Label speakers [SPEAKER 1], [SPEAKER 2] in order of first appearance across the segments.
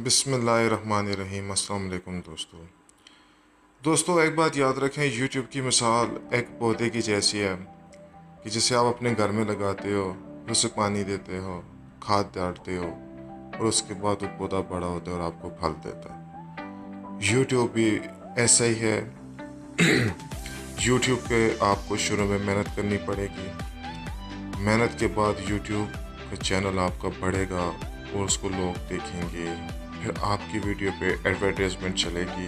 [SPEAKER 1] बिस्मिल्लाहिर्रहमानिर्रहीम। अस्सलाम वालेकुम दोस्तों, एक बात याद रखें, यूट्यूब की मिसाल एक पौधे की जैसी है कि जिसे आप अपने घर में लगाते हो, उसे पानी देते हो, खाद डालते हो और उसके बाद वो पौधा बड़ा होता है और आपको फल देता है। यूट्यूब भी ऐसा ही है। यूट्यूब पे आपको शुरू में मेहनत करनी पड़ेगी। मेहनत के बाद यूट्यूब का चैनल आपका बढ़ेगा और उसको लोग देखेंगे। फिर आपकी वीडियो पे एडवर्टाइजमेंट चलेगी।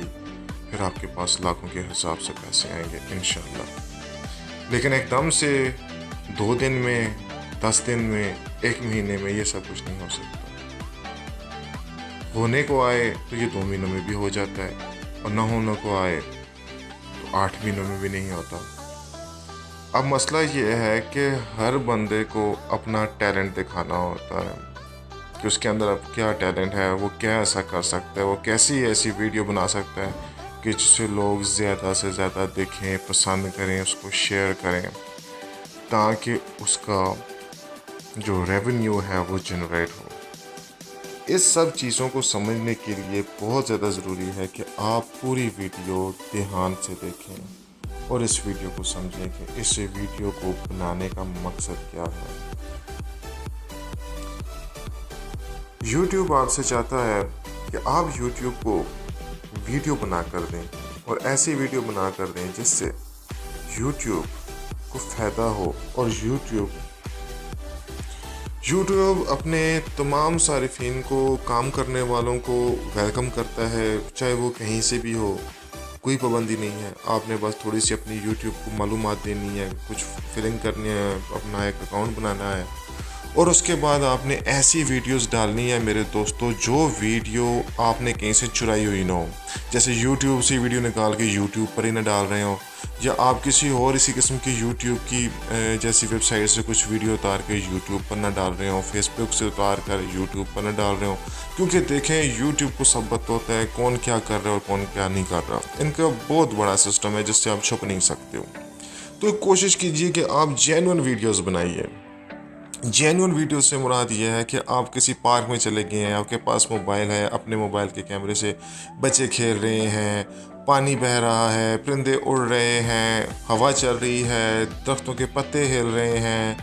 [SPEAKER 1] फिर आपके पास लाखों के हिसाब से पैसे आएंगे इंशाल्लाह। लेकिन एकदम से 2 दिन में, 10 दिन में, 1 महीने में ये सब कुछ नहीं हो सकता। होने को आए तो ये 2 महीनों में भी हो जाता है और ना होने को आए तो 8 महीनों में भी नहीं होता। अब मसला ये है कि हर बंदे को अपना टैलेंट दिखाना होता है कि उसके अंदर अब क्या टैलेंट है, वो क्या ऐसा कर सकता है, वो कैसी ऐसी वीडियो बना सकता है कि जिससे लोग ज़्यादा से ज़्यादा देखें, पसंद करें, उसको शेयर करें, ताकि उसका जो रेवेन्यू है वो जनरेट हो। इस सब चीज़ों को समझने के लिए बहुत ज़्यादा ज़रूरी है कि आप पूरी वीडियो ध्यान से देखें और इस वीडियो को समझें कि इस वीडियो को बनाने का मकसद क्या है। YouTube आपसे चाहता है कि आप YouTube को वीडियो बना कर दें और ऐसी वीडियो बना कर दें जिससे YouTube को फ़ायदा हो और YouTube अपने तमाम सारिफिन को, काम करने वालों को वेलकम करता है, चाहे वो कहीं से भी हो। कोई पाबंदी नहीं है। आपने बस थोड़ी सी अपनी YouTube को मालूमात देनी है, कुछ फिलिंग करनी है, अपना एक अकाउंट बनाना है और उसके बाद आपने ऐसी वीडियोस डालनी है मेरे दोस्तों, जो वीडियो आपने कहीं से चुराई हुई ना हो। जैसे YouTube से वीडियो निकाल के YouTube पर ही ना डाल रहे हो, या आप किसी और इसी किस्म की YouTube की जैसी वेबसाइट से कुछ वीडियो उतार के YouTube पर ना डाल रहे हो, Facebook से उतार कर YouTube पर ना डाल रहे हो। क्योंकि देखें, YouTube को सब पता होता है कौन क्या कर रहा है और कौन क्या नहीं कर रहा। इनका बहुत बड़ा सिस्टम है जिससे आप छुप नहीं सकते हो। तो कोशिश कीजिए कि आप जेन्युइन वीडियोज़ बनाइए। जेन्युइन वीडियो से मुराद ये है कि आप किसी पार्क में चले गए हैं, आपके पास मोबाइल है, अपने मोबाइल के कैमरे से बच्चे खेल रहे हैं, पानी बह रहा है, परिंदे उड़ रहे हैं, हवा चल रही है, दरख्तों के पत्ते हिल रहे हैं,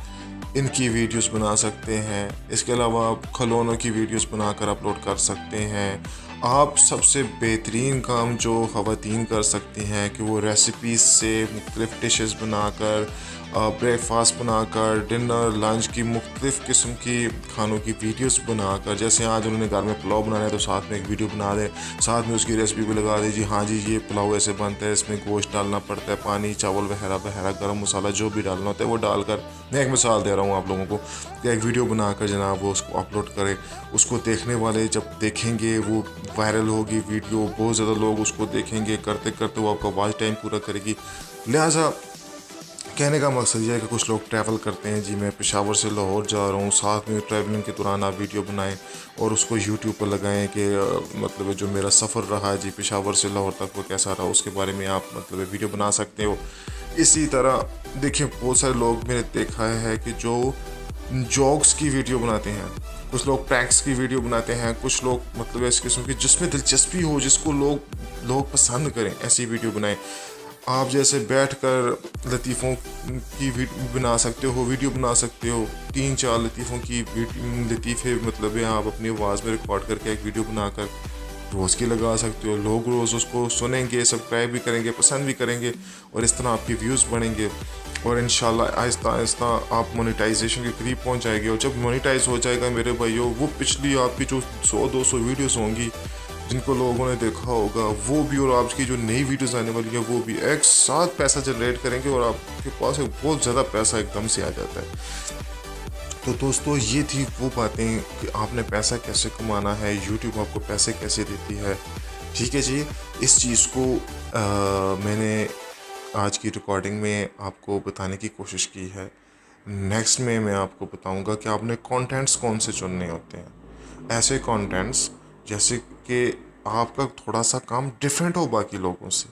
[SPEAKER 1] इनकी वीडियोस बना सकते हैं। इसके अलावा आप खिलौनों की वीडियोस बनाकर अपलोड कर सकते हैं। आप सबसे बेहतरीन काम जो ख़वातीन कर सकती हैं कि वो रेसिपीज़ से मुख्तलिफ़ डिशेस बनाकर, ब्रेकफास्ट बनाकर, डिनर, लंच की मुख्तलिफ़ किस्म की खानों की वीडियोस बनाकर, जैसे आज उन्होंने घर में पुलाव बनाना है तो साथ में एक वीडियो बना दें, साथ में उसकी रेसिपी भी लगा दीजिए। हाँ जी, ये पुलाव ऐसे बनता है, इसमें गोश्त डालना पड़ता है, पानी, चावल वगैरह वगैरह, गर्म मसाला जो भी डालना होता है वो डालकर, मैं एक मिसाल दे रहा हूँ आप लोगों को, कि एक वीडियो बनाकर जनाब वो उसको अपलोड करें। उसको देखने वाले जब देखेंगे वो वायरल होगी वीडियो, बहुत ज़्यादा लोग उसको देखेंगे, करते करते वो आपका वॉच टाइम पूरा करेगी। लिहाजा कहने का मकसद यह है कि कुछ लोग ट्रैवल करते हैं, जी मैं पेशावर से लाहौर जा रहा हूँ, साथ में ट्रैवलिंग के दौरान आप वीडियो बनाएं और उसको यूट्यूब पर लगाएं कि मतलब जो मेरा सफ़र रहा जी पेशावर से लाहौर तक वो कैसा रहा, उसके बारे में आप मतलब वीडियो बना सकते हो। इसी तरह देखिए, बहुत सारे लोग मैंने देखा है कि जो जॉक्स की वीडियो बनाते हैं, कुछ लोग प्रैंक्स की वीडियो बनाते हैं, कुछ लोग मतलब इस किस्म की जिसमें दिलचस्पी हो, जिसको लोग पसंद करें, ऐसी वीडियो बनाएं। आप जैसे बैठकर लतीफ़ों की बना सकते हो, वीडियो बना सकते हो, 3-4 लतीफ़ों की लतीफ़े मतलब है, आप अपनी आवाज़ में रिकॉर्ड करके एक वीडियो बनाकर रोज़ की लगा सकते हो। लोग रोज़ उसको सुनेंगे, सब्सक्राइब भी करेंगे, पसंद भी करेंगे और इस तरह आपके व्यूज़ बढ़ेंगे और इंशाल्लाह आहिस्ता आहिस्ता आप मोनेटाइजेशन के करीब पहुंच जाएंगे। और जब मोनेटाइज हो जाएगा मेरे भाइयों, वो पिछली आपकी जो 100-200 वीडियोस होंगी जिनको लोगों ने देखा होगा, वो भी, और आपकी जो नई वीडियोस आने वाली है वो भी एक साथ पैसा जनरेट करेंगे और आपके पास एक बहुत ज़्यादा पैसा एकदम से आ जाता है। तो दोस्तों, ये थी वो बातें कि आपने पैसा कैसे कमाना है, यूट्यूब आपको पैसे कैसे देती है। ठीक है जी, इस चीज़ को मैंने आज की रिकॉर्डिंग में आपको बताने की कोशिश की है। नेक्स्ट में मैं आपको बताऊंगा कि आपने कंटेंट्स कौन से चुनने होते हैं। ऐसे कंटेंट्स जैसे कि आपका थोड़ा सा काम डिफरेंट हो बाकी लोगों से।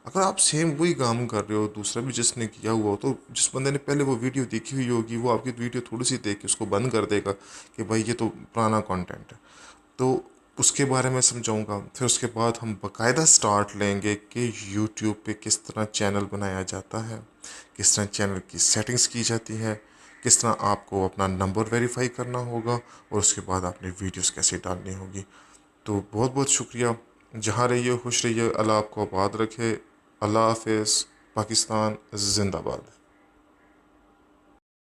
[SPEAKER 1] अगर आप सेम वही काम कर रहे हो, दूसरा भी जिसने किया हुआ हो, तो जिस बंदे ने पहले वो वीडियो देखी हुई होगी वो आपकी वीडियो थोड़ी सी देख के उसको बंद कर देगा कि भाई ये तो पुराना कंटेंट है। तो उसके बारे में समझाऊंगा। फिर उसके बाद हम बाकायदा स्टार्ट लेंगे कि यूट्यूब पे किस तरह चैनल बनाया जाता है, किस तरह चैनल की सेटिंग्स की जाती है, किस तरह आपको अपना नंबर वेरीफाई करना होगा और उसके बाद आपने वीडियोस कैसे डालनी होगी। तो बहुत बहुत शुक्रिया। जहाँ रहिए खुश रहिए, अल्लाह आपको आबाद रखे। अल्लाह हाफिज़। पाकिस्तान जिंदाबाद।